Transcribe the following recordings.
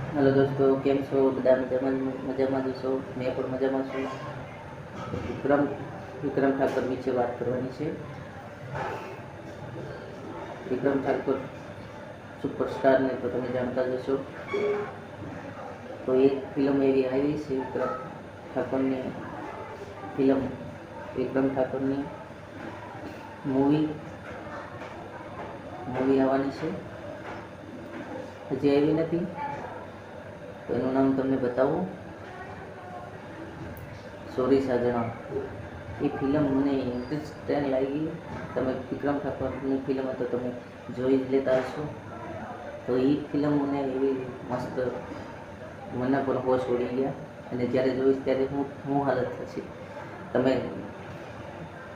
Hello दोस्तों, केम छो बधा मजामां छो? मैं पण मजामां छुं। विक्रम ठाकुर विषे बात करवानी छे। विक्रम ठाकुर सुपरस्टार ने तो तमे जानता ज हशो। तो एक फिल्म एवी आई छे विक्रम ठाकुर ने फिल्म विक्रम ठाकुर ने मूवी आवવાની છે। હજી આવી નથી તો એનું નામ તમને બતાવું। સોરી સાજણા। એ ફિલ્મ મને ઇન્ટરેસ્ટિંગ લાગી। તમે વિક્રમ ઠાકોરની ફિલ્મ તો તમે જોઈ જ લેતા હશો। તો એ ફિલ્મ મને એવી મસ્ત મનના પર હોશ ઉડી ગયા અને જ્યારે જોઈશ ત્યારે હું હાલત થશે તમે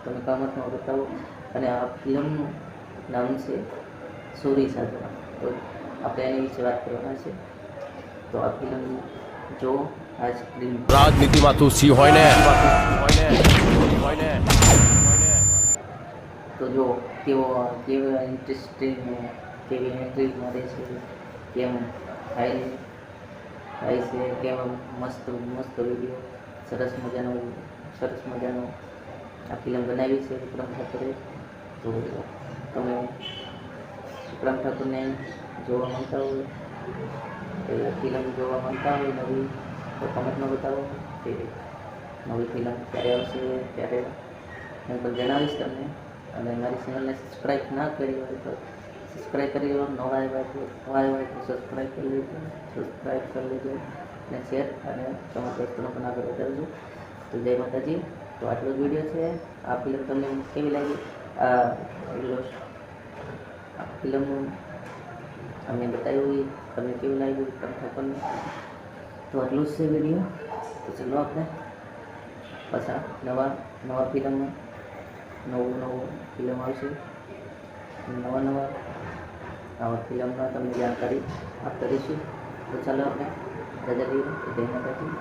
કમેન્ટમાં બતાવો। અને આ ફિલ્મનું નામ છે સોરી સાજણા। તો આપણે એની વિશે વાત કરવાના છે। તો આ ફિલ્મ જો આ સ્ક્રીન રાજનીતિમાં તું સી હોય ને તો જો કેવા ઇન્ટરેસ્ટિંગ કેવી એન્ટ્રી મારે છે, કેમ થાય છે, કેવા મસ્ત વિડીયો સરસ મજાનો આ ફિલ્મ બનાવી છે વિક્રમ ઠાકુરે। તો તમે વિક્રમ ઠાકુરને જોવા માંગતા હોય એ ફિલ્મ જોવા માંગતા હોય નવી તો કમેન્ટમાં બતાવો કે નવી ફિલ્મ ક્યારે આવશે ત્યારે હું પણ જણાવીશ તમને। અને મારી ચેનલને સબસ્ક્રાઈબ ના કરી હોય તો સબસ્ક્રાઈબ કરી લો। નવા આવ્યા તો સબસ્ક્રાઈબ કરી લેજો અને શેર અને તમારા દોસ્તોને પણ આગળ વધારજો। તો જય માતાજી। તો આટલો જ વિડીયો છે। આ ફિલ્મ તમને કેવી લાગી? આ ફિલ્મ અમે બતાવ્યું તમને કેવું લાગ્યું વિક્રમ ઠાકોરને? તો આટલું જ છે વિડીયો। તો ચલો આપણે પાછા નવા ફિલ્મમાં નવું ફિલ્મ આવશે। નવા આવા ફિલ્મમાં તમને જાણકારી આપતા રહીશું। તો ચાલો આપણે રજા લઈએ। જય માતાજી।